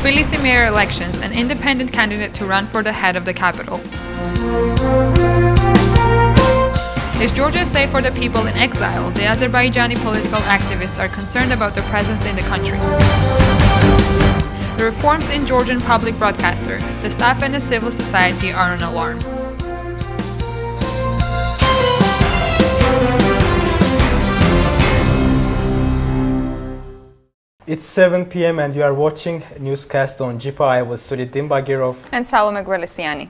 Tbilisi mayor elections, an independent candidate to run for the head of the capital. Is Georgia safe for the people in exile? The Azerbaijani political activists are concerned about the presence in the country. The reforms in Georgian public broadcaster. The staff and the civil society are on alarm. It's 7 p.m. and you are watching Newscast on GPA. I was Suridin Bagirov and Salome Grelisiani.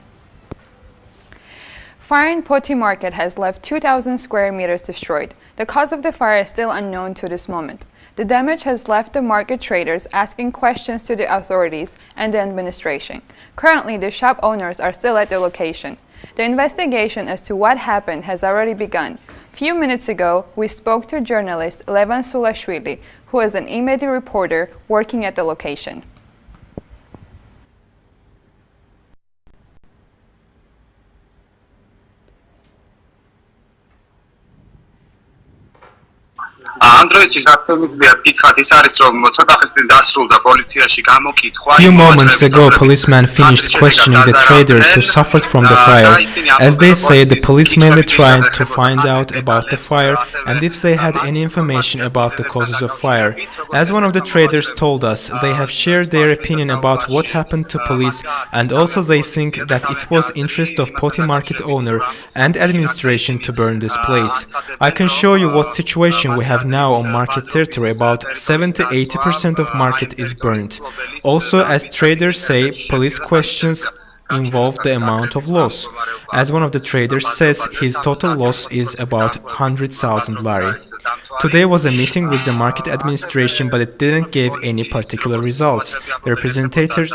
Fire in Poti market has left 2,000 square meters destroyed. The cause of the fire is still unknown to this moment. The damage has left the market traders asking questions to the authorities and the administration. Currently, the shop owners are still at the location. The investigation as to what happened has already begun. Few minutes ago, we spoke to journalist Levan Sulashvili, who is an immediate reporter working at the location. Few moments ago, policemen finished questioning the traders who suffered from the fire. As they say, the police mainly tried to find out about the fire and if they had any information about the causes of fire. As one of the traders told us, they have shared their opinion about what happened to police, and also they think that it was interest of Poti market owner and administration to burn this place. I can show you what situation we have now on market territory. About 70–80% of market is burned. Also, as traders say, police questions involve the amount of loss. As one of the traders says, his total loss is about 100,000 lari. Today was a meeting with the market administration, but it didn't give any particular results. The representatives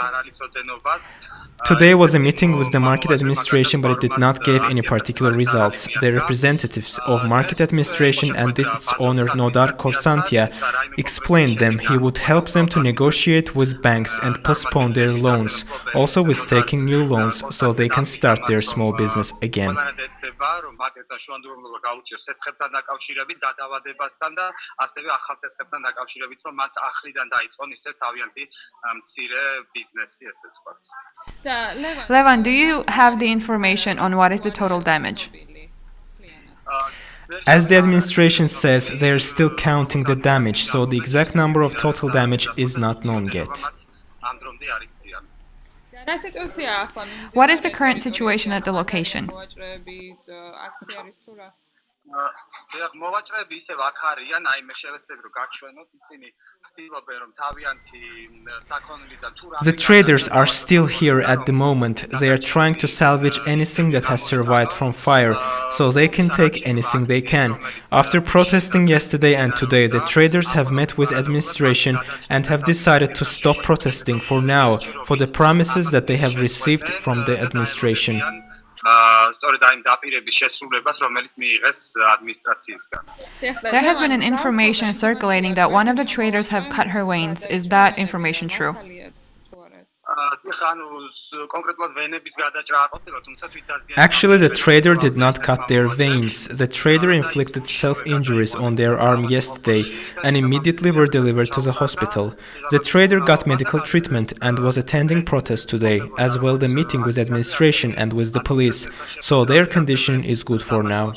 Today was a meeting with the market administration, but it did not give any particular results. The representatives of market administration and its owner Nodar Korsantia explained them he would help them to negotiate with banks and postpone their loans, also with taking new loans so they can start their small business again. Levan, do you have the information on what is the total damage? As the administration says, they are still counting the damage, so the exact number of total damage is not known yet. What is the current situation at the location? The traders are still here at the moment. They are trying to salvage anything that has survived from fire, so they can take anything they can. After protesting yesterday and today, the traders have met with administration and have decided to stop protesting for now, for the promises that they have received from the administration. There has been an information circulating that one of the traders have cut her veins. Is that information true? Actually, the trader did not cut their veins. The trader inflicted self-injuries on their arm yesterday and immediately were delivered to the hospital. The trader got medical treatment and was attending protests today, as well the meeting with administration and with the police, so their condition is good for now.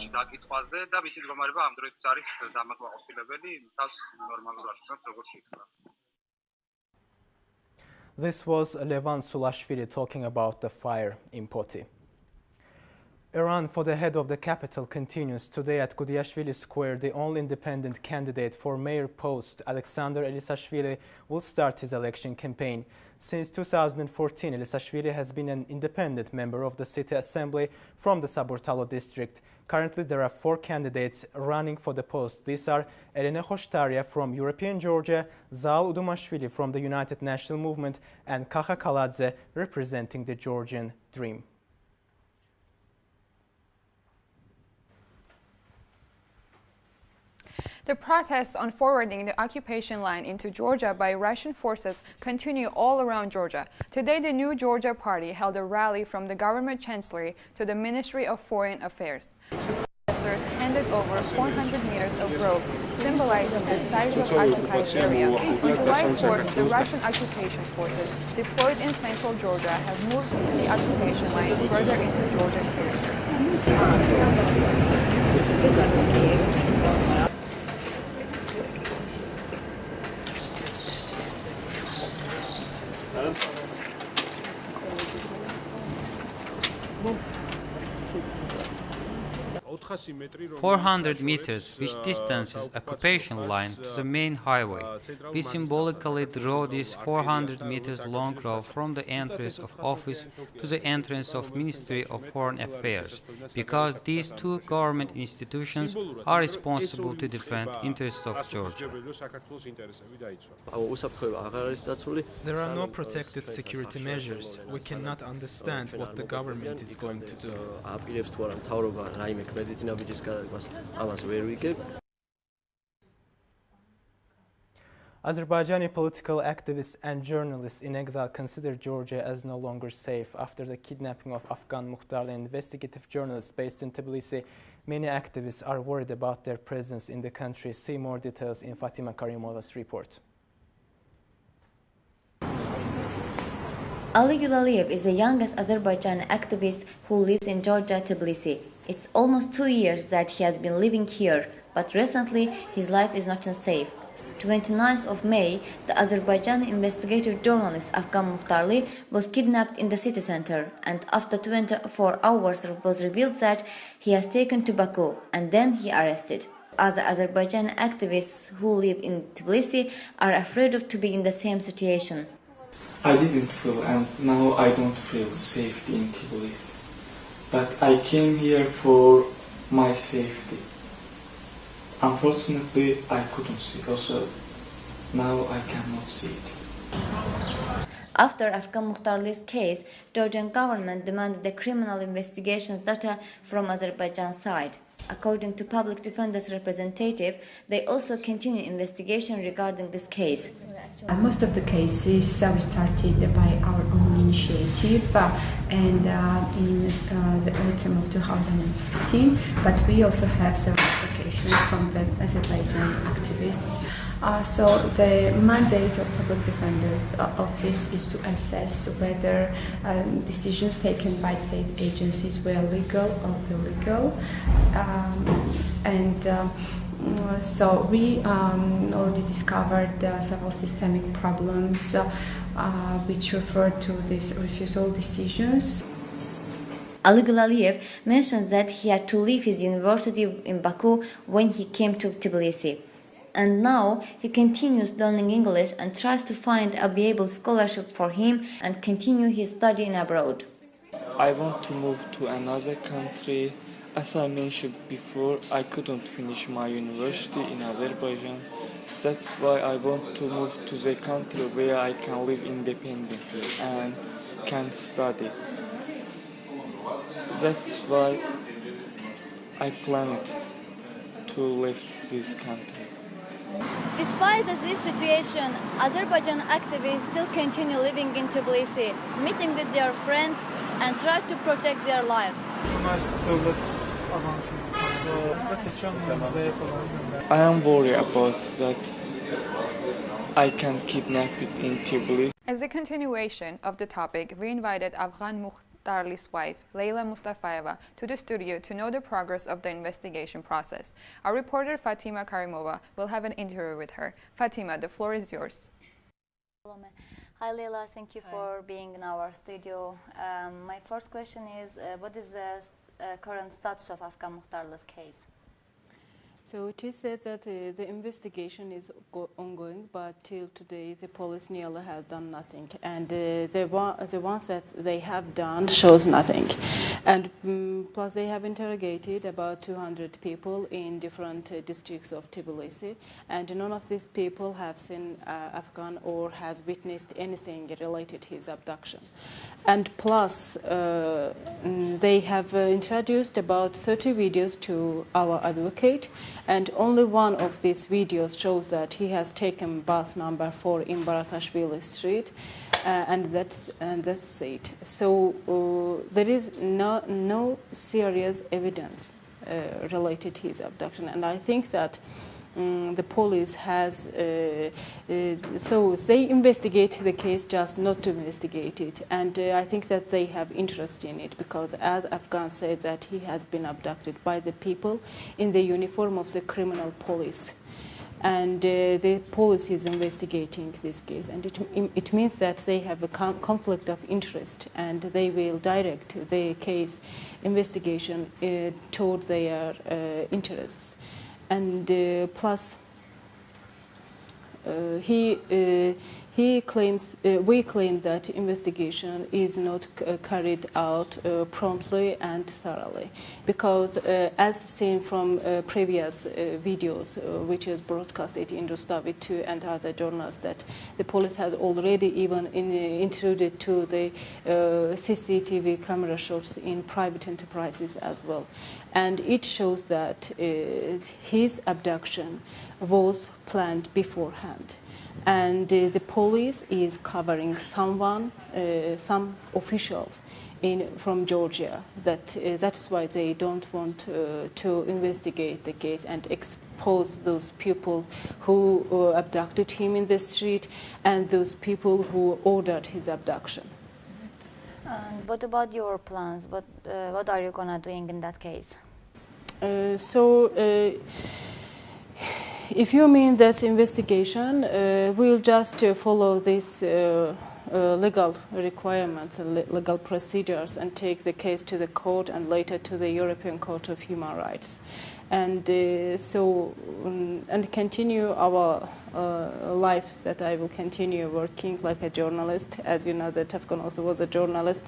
This was Levan Sulashvili talking about the fire in Poti. Iran for the head of the capital continues. Today at Gudiashvili Square, the only independent candidate for mayor post, Alexander Elisashvili, will start his election campaign. Since 2014, Elisashvili has been an independent member of the city assembly from the Saburtalo district. Currently, there are 4 candidates running for the post. These are Elena Khoshtaria from European Georgia, Zal Udumashvili from the United National Movement, and Kaha Kaladze representing the Georgian Dream. The protests on forwarding the occupation line into Georgia by Russian forces continue all around Georgia. Today, the New Georgia Party held a rally from the government chancellery to the Ministry of Foreign Affairs. Protesters handed over 400 meters of road symbolizing the size of occupied area. On July 4th, the Russian occupation forces deployed in central Georgia have moved the occupation line further into Georgian territory. 400 meters, which distances occupation line to the main highway. We symbolically draw this 400 meters long road from the entrance of office to the entrance of Ministry of Foreign Affairs, because these two government institutions are responsible to defend interests of Georgia. There are no protected security measures. We cannot understand what the government is going to do. Azerbaijani political activists and journalists in exile consider Georgia as no longer safe. After the kidnapping of Afgan Muhtarlı investigative journalists based in Tbilisi, many activists are worried about their presence in the country. See more details in Fatima Karimova's report. Ali Gulaliyev is the youngest Azerbaijani activist who lives in Georgia, Tbilisi. It's almost 2 years that he has been living here, but recently his life is not unsafe. 29th of May, the Azerbaijani investigative journalist Afgan Muhtarlı was kidnapped in the city center, and after 24 hours it was revealed that he has taken to Baku, and then he arrested. Other Azerbaijani activists who live in Tbilisi are afraid to be in the same situation. I didn't feel, and now I don't feel safety in Tbilisi. But I came here for my safety. Unfortunately, I couldn't see. Also, now I cannot see it. After Afgan Muhtarlı's case, Georgian government demanded the criminal investigations data from Azerbaijan side. According to public defender's representative, they also continue investigation regarding this case. Most of the cases we started by our own initiative and in the autumn of 2016, but we also have several applications from the Azerbaijan activists. So the mandate of Public Defender's Office is to assess whether decisions taken by state agencies were legal or illegal. So we already discovered several systemic problems which refer to these refusal decisions. Ali Gulaliyev mentions that he had to leave his university in Baku when he came to Tbilisi. And now he continues learning English and tries to find a viable scholarship for him and continue his study abroad. I want to move to another country. As I mentioned before, I couldn't finish my university in Azerbaijan. That's why I want to move to the country where I can live independently and can study. That's why I planned to leave this country. Despite this situation, Azerbaijan activists still continue living in Tbilisi, meeting with their friends and try to protect their lives. I am worried about that I can kidnap it in Tbilisi. As a continuation of the topic, we invited Afgan Muhtarlı's wife, Leyla Mustafaeva, to the studio to know the progress of the investigation process. Our reporter Fatima Karimova will have an interview with her. Fatima, the floor is yours. Hi Leyla, thank you for being in our studio. My first question is, what is the current status of Afgan Muhtarlı's case? So it is said that the investigation is ongoing, but till today the police nearly has done nothing, and the ones that they have done shows nothing. And plus they have interrogated about 200 people in different districts of Tbilisi, and none of these people have seen Afgan or has witnessed anything related to his abduction. And plus they have introduced about 30 videos to our advocate, and only one of these videos shows that he has taken bus number 4 in Baratashvili Street, and that's it. So there is no serious evidence related to his abduction, and I think that the police has, so they investigate the case just not to investigate it. And I think that they have interest in it because, as Afghan said, that he has been abducted by the people in the uniform of the criminal police. And the police is investigating this case. And it means that they have a conflict of interest, and they will direct the case investigation toward their interests. And plus, he claims, we claim that investigation is not carried out promptly and thoroughly, because as seen from previous videos which is broadcasted in Rustavi 2 and other journals, that the police has already even intruded to the CCTV camera shots in private enterprises as well. And it shows that his abduction was planned beforehand. And the police is covering someone, some officials from Georgia. That's why they don't want to investigate the case and expose those people who abducted him in the street and those people who ordered his abduction. And what about your plans? What are you gonna doing in that case? If you mean this investigation, we'll just follow these legal requirements and legal procedures and take the case to the court and later to the European Court of Human Rights. And and continue our life, that I will continue working like a journalist. As you know, that Afghan also was a journalist,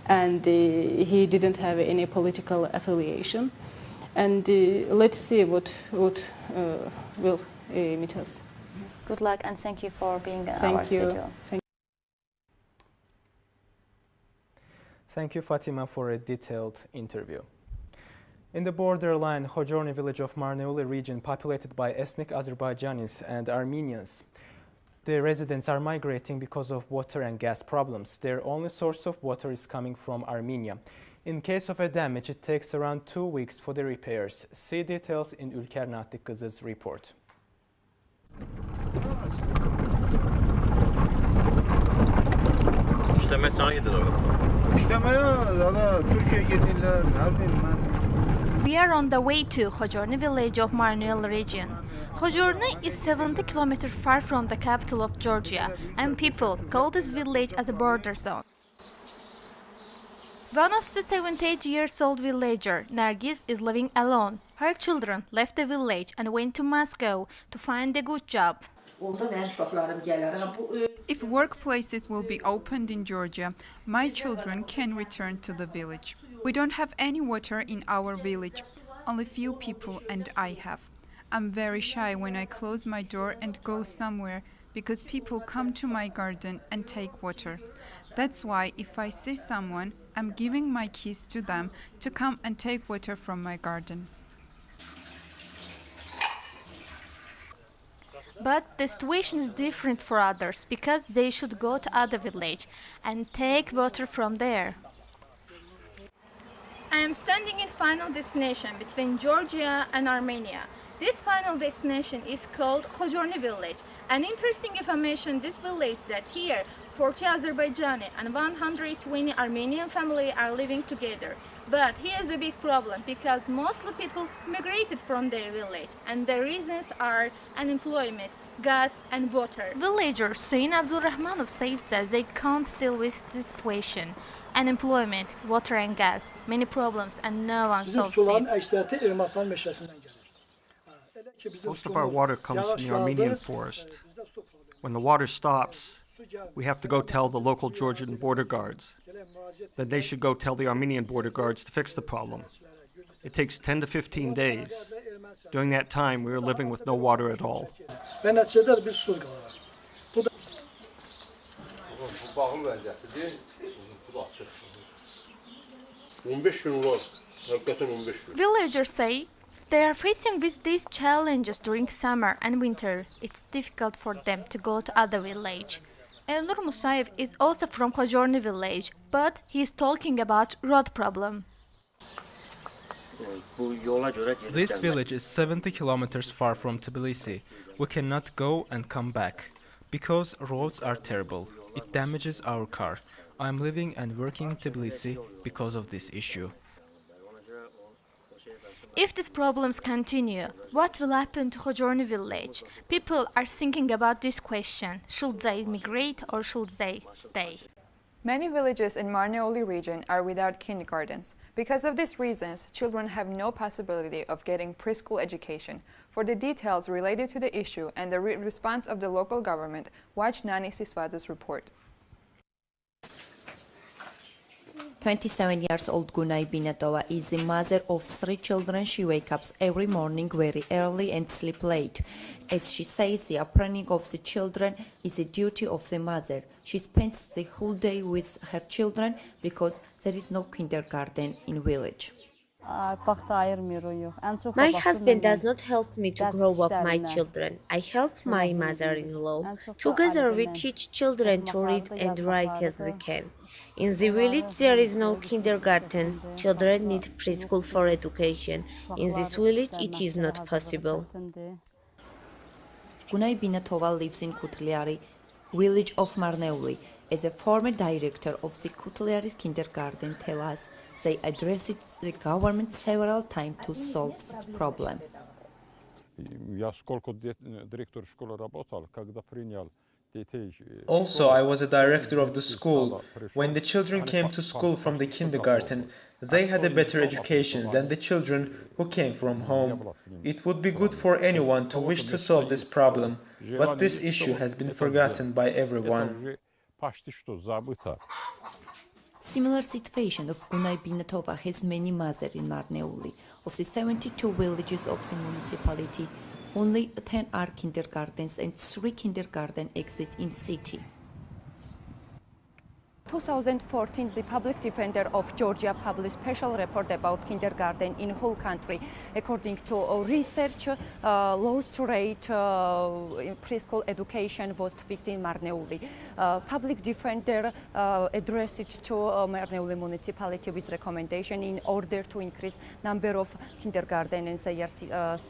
and he didn't have any political affiliation. And let's see what will meet us. Good luck, and thank you for being in our studio. Thank you, Fatima, for a detailed interview. In the borderline Khojorni village of Marneuli region, populated by ethnic Azerbaijanis and Armenians, the residents are migrating because of water and gas problems. Their only source of water is coming from Armenia. In case of a damage, it takes around 2 weeks for the repairs. See details in Ülker Natikız's report. We are on the way to Khojorni village of Marneuli region. Khojorni is 70 kilometers far from the capital of Georgia, and people call this village as a border zone. One of the 78-year-old villager, Nargiz, is living alone. Her children left the village and went to Moscow to find a good job. If workplaces will be opened in Georgia, my children can return to the village. We don't have any water in our village. Only few people and I have. I'm very shy when I close my door and go somewhere because people come to my garden and take water. That's why if I see someone, I'm giving my keys to them to come and take water from my garden. But the situation is different for others because they should go to other village and take water from there. I am standing in final destination between Georgia and Armenia. This final destination is called Khojorni village. An interesting information, this village that here 40 Azerbaijani and 120 Armenian family are living together. But here's a big problem because mostly people migrated from their village and the reasons are unemployment, gas and water. Villager Hüseyin Abdulrahmanov says that they can't deal with this situation. Unemployment, water and gas, many problems and no one solves it. Most of our water comes from the Armenian forest. When the water stops, we have to go tell the local Georgian border guards. Then they should go tell the Armenian border guards to fix the problem. It takes 10 to 15 days. During that time, we were living with no water at all. Villagers say they are facing with these challenges during summer and winter. It's difficult for them to go to other village. Elnur Musayev is also from Khojorni village, but he is talking about road problem. This village is 70 kilometers far from Tbilisi. We cannot go and come back because roads are terrible. It damages our car. I am living and working in Tbilisi because of this issue. If these problems continue, what will happen to Khojorni village? People are thinking about this question. Should they migrate or should they stay? Many villages in Marneoli region are without kindergartens. Because of these reasons, children have no possibility of getting preschool education. For the details related to the issue and the response of the local government, watch Nani Sisvadze's report. 27-year-old Gunay Binatova is the mother of 3 children. She wakes up every morning very early and sleeps late. As she says, the upbringing of the children is a duty of the mother. She spends the whole day with her children because there is no kindergarten in village. My husband does not help me to grow up my children. I help my mother-in-law. Together we teach children to read and write as we can. In the village there is no kindergarten. Children need preschool for education. In this village it is not possible. Gunay Binatova lives in Kutliari, village of Marneuli. As a former director of the Kutliari's kindergarten tells us, they addressed the government several times to solve this problem. Also, I was a director of the school. When the children came to school from the kindergarten, they had a better education than the children who came from home. It would be good for anyone to wish to solve this problem, but this issue has been forgotten by everyone. Similar situation of Gunay Binatova has many mothers in Marneuli. Of the 72 villages of the municipality, only 10 are kindergartens and 3 kindergarten exist in city. 2014, the public defender of Georgia published a special report about kindergarten in whole country. According to research, lowest rate in preschool education was fixed in Marneuli. Public defender addressed it to Marneuli municipality with recommendation in order to increase number of kindergarten and their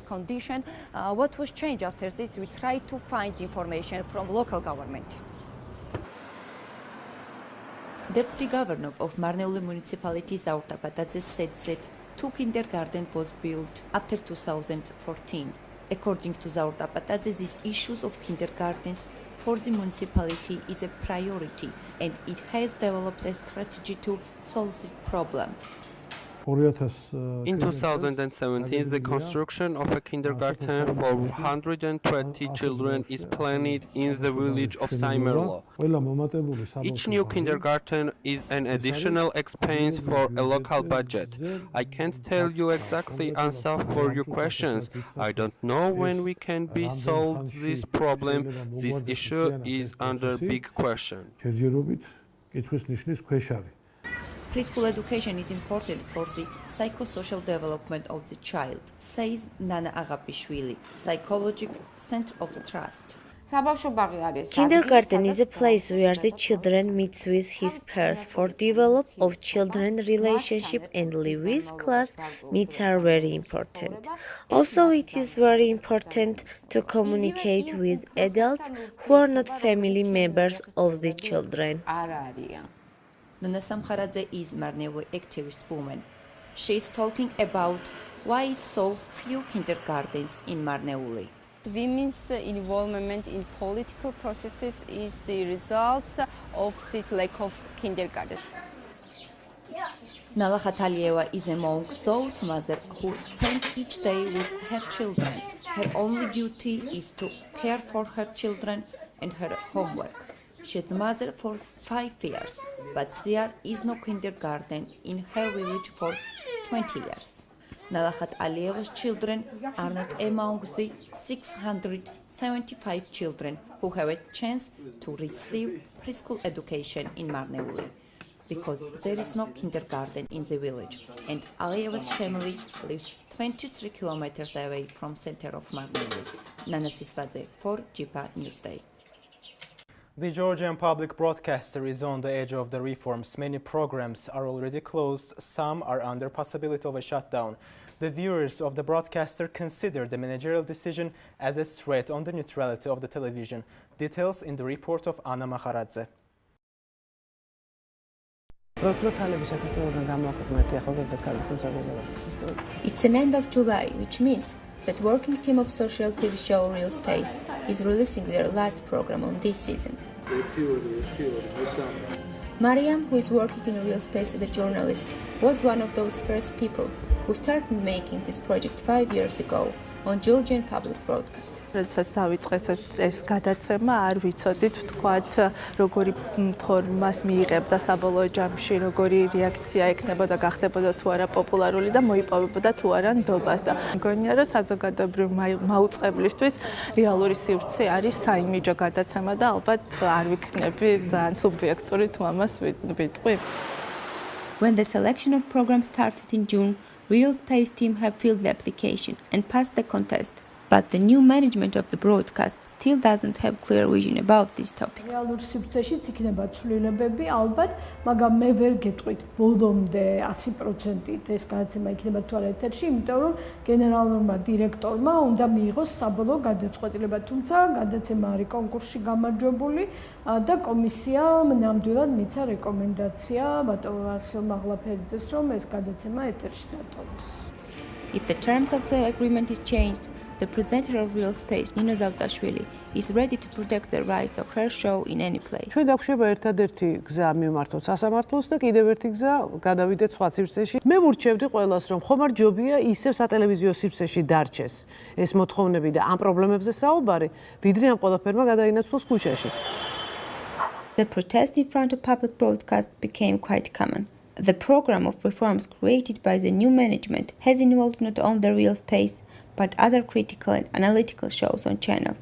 condition. What was changed after this? We tried to find information from local government. Deputy Governor of Marneuli Municipality Zaurta Patadze said that 2 kindergartens was built after 2014. According to Zaurta Patadze, these issues of kindergartens for the municipality is a priority and it has developed a strategy to solve this problem. In 2017, the construction of a kindergarten for 120 children is planned in the village of Saimerlo. Each new kindergarten is an additional expense for a local budget. I can't tell you exactly answer for your questions. I don't know when we can be solved this problem. This issue is under big question. Preschool education is important for the psychosocial development of the child, says Nana Agapishvili, Psychological Center of Trust. Kindergarten is a place where the children meet with his peers for develop of children relationship and live with class meets are very important. Also, it is very important to communicate with adults who are not family members of the children. Nona Samkharadze is Marneuli activist woman. She is talking about why so few kindergartens in Marneuli. Women's involvement in political processes is the result of this lack of kindergarten. Nala Khatalieva is among those mothers who spend each day with her children. Her only duty is to care for her children and her homework. She is mother for 5 years, but there is no kindergarten in her village for 20 years. Nalakhat Alieva's children are not among the 675 children who have a chance to receive preschool education in Marneuli, because there is no kindergarten in the village, and Alieva's family lives 23 kilometers away from center of Marneuli. Nana Sisvadze for JIPA Newsday. The Georgian public broadcaster is on the edge of the reforms. Many programs are already closed. Some are under possibility of a shutdown. The viewers of the broadcaster consider the managerial decision as a threat on the neutrality of the television. Details in the report of Anna Makharadze. It's an end of July, which means that working team of social TV show Real Space is releasing their last program on this season. Mariam, who is working in Real Space as a journalist, was one of those first people who started making this project 5 years ago on Georgian public broadcast. როდესაც დავიწყეს ეს გადაცემა, არ ვიცოდით თქვათ როგორი ფორმას მიიღებდა საბოლოო ჯამში, როგორი რეაქცია ექნებოდა, გახდებოდა თუ არა პოპულარული და მოიპოვებოდა თუ არა ნდობას და მგონია რომ საზოგადოებრივ მაუწყებლისთვის რეალური სივრცე არის საიმიჯო გადაცემა და ალბათ არ ვიქნები ძალიან სუბიექტური თუ ამას ვიტყვი. When the selection of programs started in June, Real Space team have filled the application and passed the contest. But the new management of the broadcast still doesn't have clear vision about this topic. რეალურ სივრცეშიც იქნება ცვლილებები ალბათ, მაგრამ მე ვერ გეტყვით ბოლომდე 100%-ით ეს გადაცემა იქნება თუ არა ეთერში, იმიტომ რომ გენერალურმა დირექტორმა უნდა მიიღოს საბოლოო გადაწყვეტილება, თუმცა გადაცემა არის კონკურსში გამარჯვებული და კომისიამ ნამდვილად მიცა რეკომენდაცია ბატონ ვასილ მაღლაფერიძეს, რომ ეს გადაცემა ეთერში დატოვოს. If the terms of the agreement is changed, the presenter of Real Space, Nino Zavdashvili, is ready to protect the rights of her show in any place. ჩვენ დაგვშება ერთადერთი გზა მივმართოთ სასამართლოს და კიდევ ერთი გზა გადავიდეთ სხვა სივრცეში. მე ვურჩევდი ყველას, რომ ხომ არ ჯობია ისევ სატელევიზიო სივრცეში დარჩეს ეს მოთხოვნები და ამ პრობლემებზე საუბარი, ვიდრე ამ ყველაფერმა გადაინაცვლოს ქუჩაში. The protest in front of public broadcast became quite common. The program of reforms created by the new management has involved not only the Real Space, but other critical and analytical shows on channel.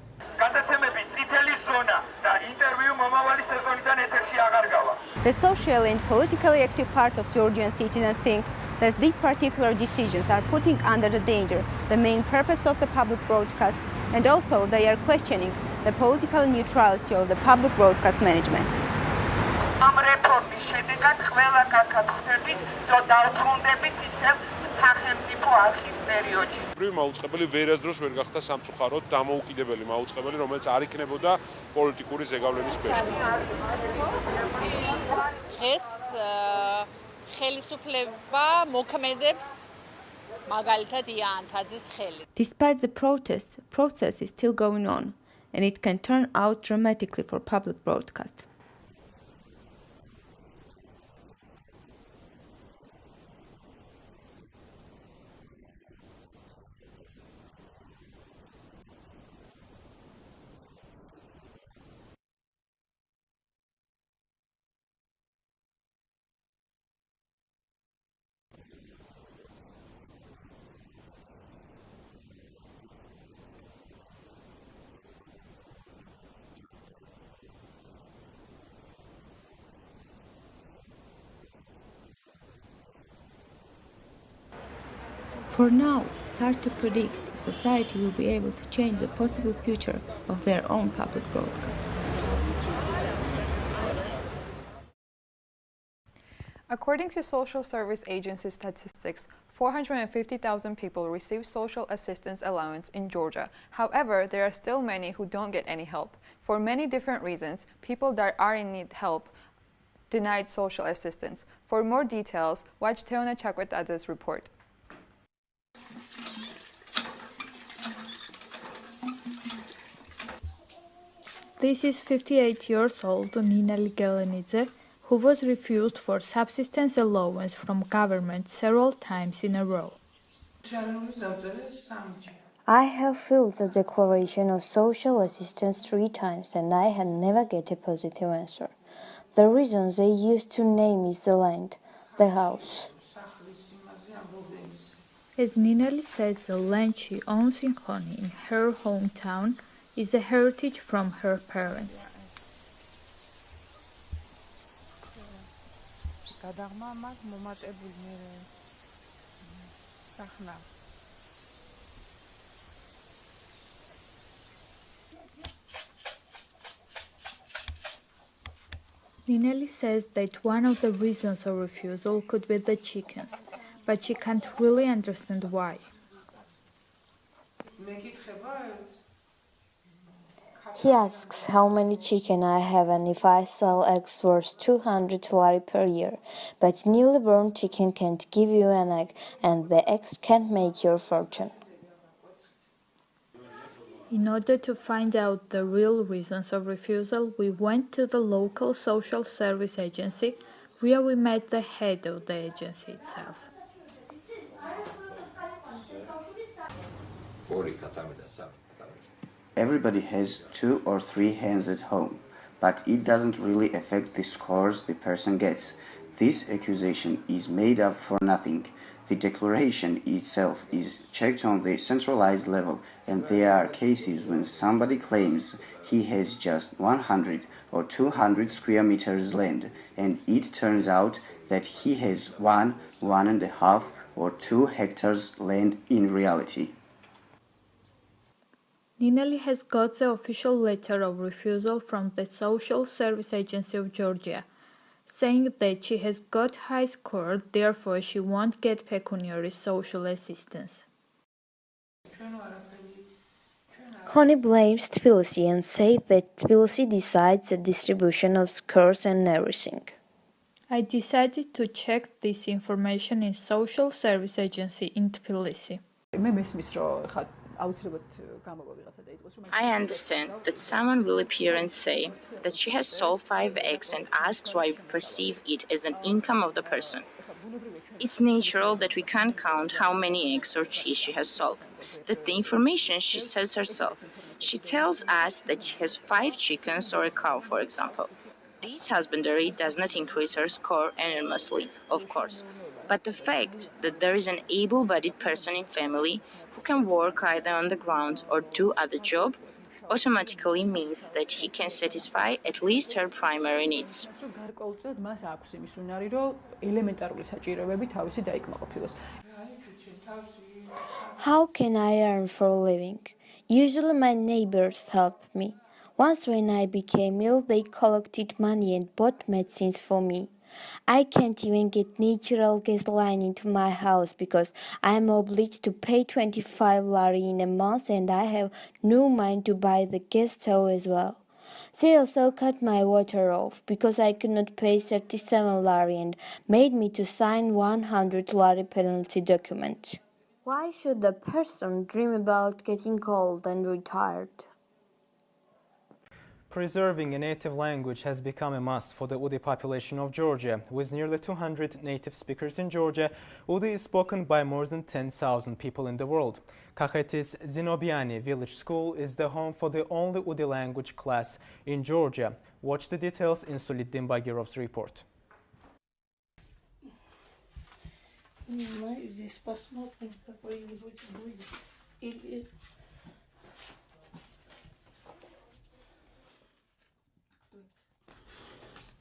The social and politically active part of Georgian citizens think that these particular decisions are putting under the danger the main purpose of the public broadcast, and also they are questioning the political neutrality of the public broadcast management. ამ რეფორმის შედეგად ყველა კარგად ხვდებით, რომ დავბრუნდებით ისევ სახელმწიფო არქის პერიოდში. მაუწყებელი ვერასდროს ვერ გახდა სამწუხაროდ დამოუკიდებელი მაუწყებელი, რომელიც არ იქნებოდა პოლიტიკური ზეგავლენის ქვეშ. დღეს ხელისუფლება მოქმედებს მაგალითად იან თაძის ხელით. Despite the protests, process is still going on, and it can turn out dramatically for public broadcast. For now, it's hard to predict if society will be able to change the possible future of their own public broadcast. According to Social Service Agency statistics, 450,000 people receive social assistance allowance in Georgia. However, there are still many who don't get any help. For many different reasons, people that are in need help denied social assistance. For more details, watch Teona Chakwetadze's report. This is 58 years old Nina Ligelenidze, who was refused for subsistence allowance from government several times in a row. I have filled the declaration of social assistance 3 times and I had never get a positive answer. The reason they used to name is the land, the house. As Ninali says, the land she owns in Khoni, in her hometown, is a heritage from her parents. Nineli says that one of the reasons of refusal could be the chickens, but she can't really understand why. He asks how many chicken I have and if I sell eggs worth 200 lari per year. But newly born chicken can't give you an egg and the eggs can't make your fortune. In order to find out the real reasons of refusal, we went to the local social service agency where we met the head of the agency itself. Everybody has 2 or 3 hens at home, but it doesn't really affect the scores the person gets. This accusation is made up for nothing. The declaration itself is checked on the centralized level, and there are cases when somebody claims he has just 100 or 200 square meters land, and it turns out that he has 1.5 or 2 hectares land in reality. Nineli has got the official letter of refusal from the Social Service Agency of Georgia, saying that she has got high score, therefore she won't get pecuniary social assistance. Honi blames Tbilisi and says that Tbilisi decides the distribution of scores and everything. I decided to check this information in Social Service Agency in Tbilisi. I understand that someone will appear and say that she has sold 5 eggs and asks why we perceive it as an income of the person. It's natural that we can't count how many eggs or cheese she has sold. That's the information she says herself. She tells us that she has 5 chickens or a cow, for example. This husbandry does not increase her score enormously, of course. But the fact that there is an able-bodied person in family who can work either on the ground or do other job automatically means that he can satisfy at least her primary needs. How can I earn for a living? Usually my neighbors help me. Once when I became ill, they collected money and bought medicines for me. I can't even get natural gasoline into my house because I am obliged to pay 25 lari in a month and I have no money to buy the gas stove as well. They also cut my water off because I could not pay 37 lari and made me to sign 100 lari penalty document. Why should a person dream about getting old and retired? Preserving a native language has become a must for the Udi population of Georgia. With nearly 200 native speakers in Georgia, Udi is spoken by more than 10,000 people in the world. Kakheti's Zinobiani Village School is the home for the only Udi language class in Georgia. Watch the details in Suliddin Bagirov's report.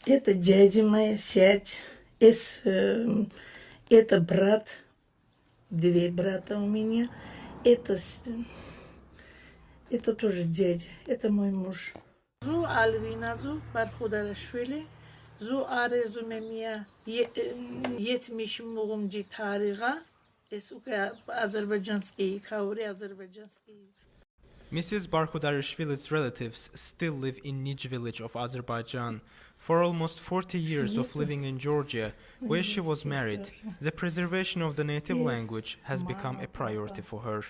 Это дядя моя, сядь. Это брат, 2 брата у меня. Это тоже дядя, это мой муж. Зу Альвиназу Бархударашвили, зу Арезу Мемия, Етмиш Мугумджи Тарига, es Азербайджанский, Каури Азербайджанский. Mrs. Barkhudarishvili's relatives still live in Nij village of Azerbaijan. For almost 40 years of living in Georgia, where she was married, the preservation of the native language has become a priority for her.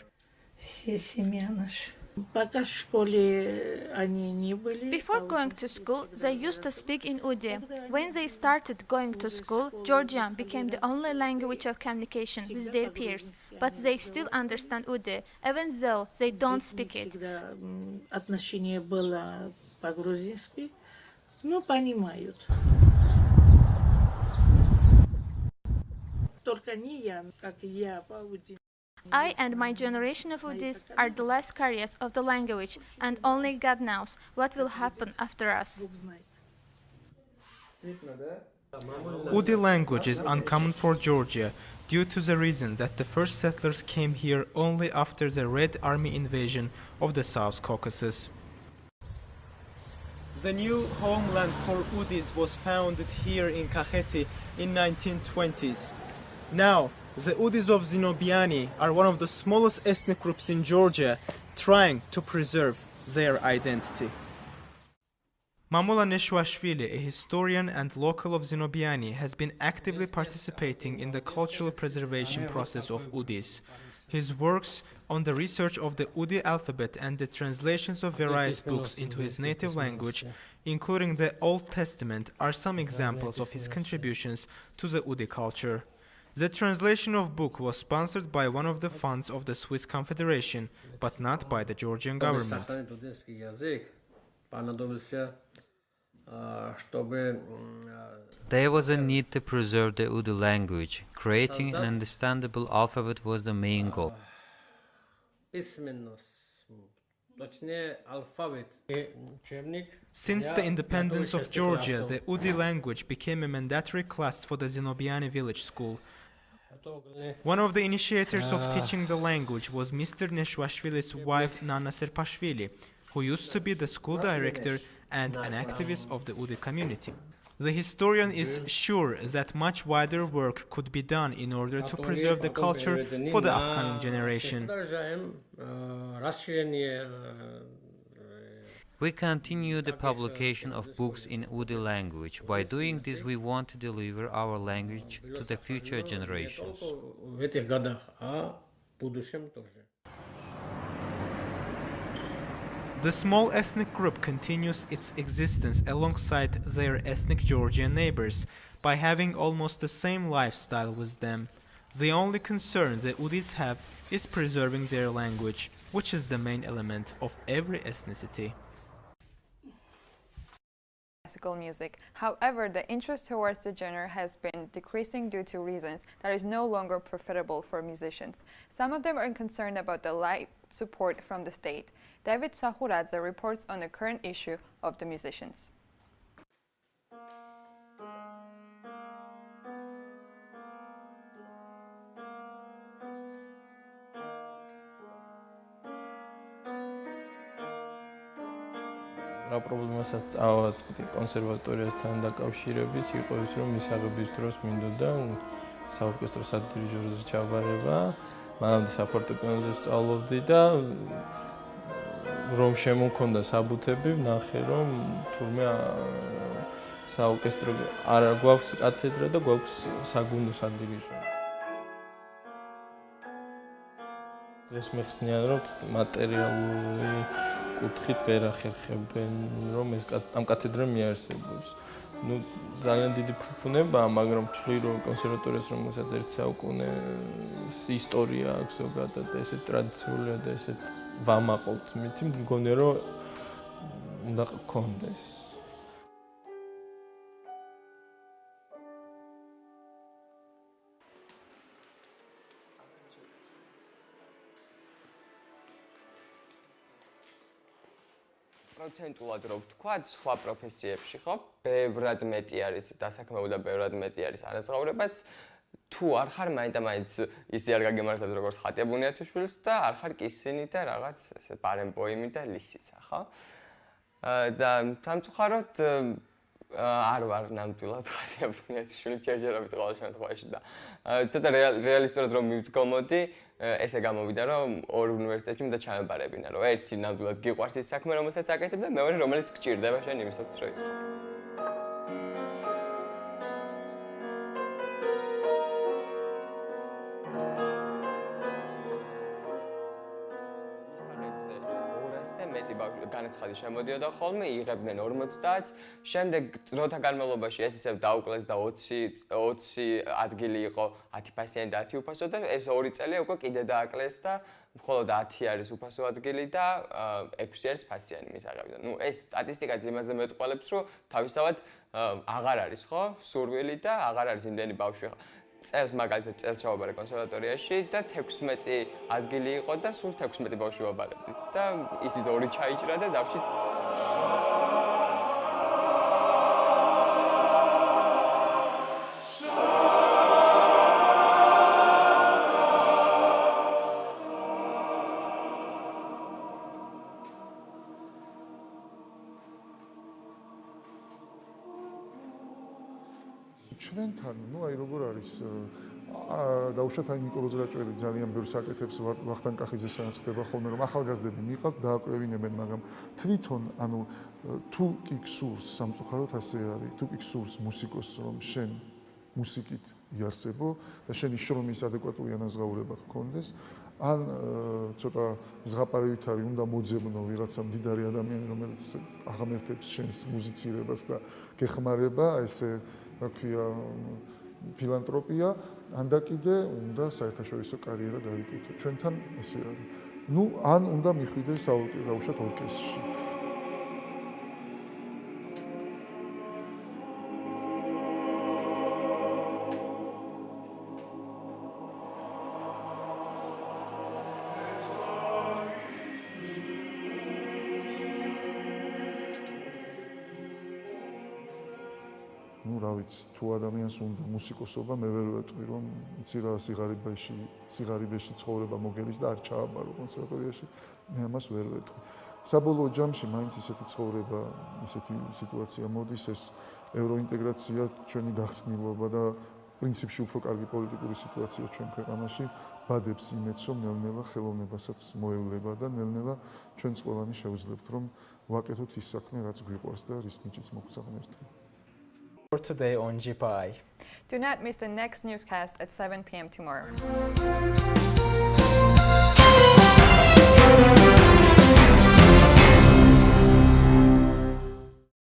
Before going to school, they used to speak in Udi. When they started going to school, Georgian became the only language of communication with their peers. But they still understand Udi, even though they don't speak it. Отношение было по-грузински, но понимают. Только не я, как я по-уди. I and my generation of Udis are the last carriers of the language, and only God knows what will happen after us. Udi language is uncommon for Georgia due to the reason that the first settlers came here only after the Red Army invasion of the South Caucasus. The new homeland for Udis was founded here in Kakheti in 1920s. Now, the Udis of Zinobiani are one of the smallest ethnic groups in Georgia, trying to preserve their identity. Mamola Neshwashvili, a historian and local of Zinobiani, has been actively participating in the cultural preservation process of Udis. His works on the research of the Udi alphabet and the translations of various books into his native language, including the Old Testament, are some examples of his contributions to the Udi culture. The translation of book was sponsored by one of the funds of the Swiss Confederation, but not by the Georgian government. There was a need to preserve the Urdu language. Creating an understandable alphabet was the main goal. Since the independence of Georgia, the Udi language became a mandatory class for the Zinobiani village school. One of the initiators of teaching the language was Mr. Neshwashvili's wife Nana Serpashvili, who used to be the school director and an activist of the Udi community. The historian is sure that much wider work could be done in order to preserve the culture for the upcoming generation. We continue the publication of books in Urdu language. By doing this, we want to deliver our language to the future generations. The small ethnic group continues its existence alongside their ethnic Georgian neighbors by having almost the same lifestyle with them. The only concern the Udis have is preserving their language, which is the main element of every ethnicity. Classical music. However, the interest towards the genre has been decreasing due to reasons that is no longer profitable for musicians. Some of them are concerned about the light support from the state. David Sahuradze reports on the current issue of the musicians. რა პრობლემასაც წავაწყდი კონსერვატორიასთან დაკავშირებით იყო ის, რომ მისაღების დროს მინდოდა საორკესტრო სადირიჟორზე ჩაბარება, მანამდე საფორტეპიანოზე სწავლობდი და რომ შემოქონდა საბუთები, ვნახე, რომ თურმე საორკესტრო არ გვაქვს კათედრა და გვაქვს საგუნდო სადირიჟო. დღეს მეხსნიან, რომ მატერიალური კუთხით ვერ ახერხებენ, რომ ეს ამ კათედრამ მიარსებებს. ნუ ძალიან დიდი ფუფუნებაა, მაგრამ ვთვლი, რომ კონსერვატორიას, რომელსაც ერთ საუკუნის ისტორია აქვს ზოგადად და ესეთ ტრადიციულია და ესეთ ვამაყობთ, მითი მგონია, რომ უნდა გქონდეს. პროცენტულად რო ვთქვათ, სხვა პროფესიებში ხო, ბევრად მეტი არის დასაქმებული და ბევრად მეტი არის არაზღაურებაც. თუ არ ხარ მაინდა-მაინც ისე არ გაგემართლებს როგორც ხატიაბუნიათიშვილს და არ ხარ კისინი და რაღაც ესე ბარემპოიმი და ლისიცა, ხო? და სამწუხაროდ არ ვარ ნამდვილად ხატიაბუნიათიშვილი ჯერჯერობით ყოველ შემთხვევაში და ცოტა რეალისტურად რომ მივდგომოდი, ესე გამოვიდა რომ ორ უნივერსიტეტში უნდა ჩამებარებინა, რომ ერთი ნამდვილად გიყვარს ის საქმე, რომელსაც აკეთებ და მეორე რომელიც გჭირდება შენ იმისათვის რომ იწყო. განაცხადი შემოდიოდა ხოლმე, იღებდნენ 50-ს, შემდეგ დროთა განმავლობაში ეს ისევ დაუკლეს და 20 ადგილი იყო 10 ფასიანი და 10 უფასო და ეს 2 წელია უკვე კიდე დააკლეს და მხოლოდ 10 არის უფასო ადგილი და 6 არის ფასიანი მისაღები. ნუ ეს სტატისტიკაც იმაზე მეტყველებს, რომ თავისთავად აღარ არის ხო, სურვილი და აღარ არის იმდენი ბავშვი. წელს მაგალითად წელს შევაბარე კონსერვატორიაში და 16 ადგილი იყო და სულ 16 ბავშვი ვაბარებდი და ისიც 2 ჩაიჭრა და დავში ჩვენთან, ну აი როგორ არის დაუშვათ აი ნიკოლოზ რაჭველი ძალიან ბევრს აკეთებს ვახტანგ კახიძესთან ხდება ხოლმე რომ ახალგაზრდები მიყავთ დააკრევინებენ, მაგრამ თვითონ ანუ თუ კი გსურს სამწუხაროდ ასე არის, თუ კი გსურს მუსიკოსს რომ შენ მუსიკით იარსებო და შენი შრომის ადეკვატური ანაზღაურება გქონდეს, ან ცოტა ზღაპარევით არის უნდა მოძებნო ვიღაცა მდიდარი ადამიანი, რომელიც აღამერთებს შენს მუსიცირებას და გეხმარება, ესე რა ქვია ფილანტროპია, ან და კიდე უნდა საერთაშორისო კარიერა დაიკეთო. ჩვენთან ესე არის. ნუ ან უნდა მიხვიდეს დაუშვათ ორკესტრში. ну რა ვიცი თუ ადამიანს უნდა მუსიკოსობა მე ვერ ვეტყვი რომ იცი რა სიღარიბეში ცხოვრება მოგელის და არ ჩააბარო კონსერვატორიაში მე ამას ვერ ვეტყვი საბოლოო ჯამში მაინც ისეთი ცხოვრება ისეთი სიტუაცია მოდის ეს ევროინტეგრაცია ჩვენი გახსნილობა და პრინციპში უფრო კარგი პოლიტიკური სიტუაცია ჩვენ ქვეყანაში ბადებს იმედს რომ ნელ-ნელა ხელოვნებასაც მოევლება და ნელ-ნელა ჩვენს ყველანი შევძლებთ რომ ვაკეთოთ ის საქმე რაც გვიყვარს და რის ნიჭიც მოგვცა ღმერთი For today on GPI. Do not miss the next newscast at 7 p.m. tomorrow.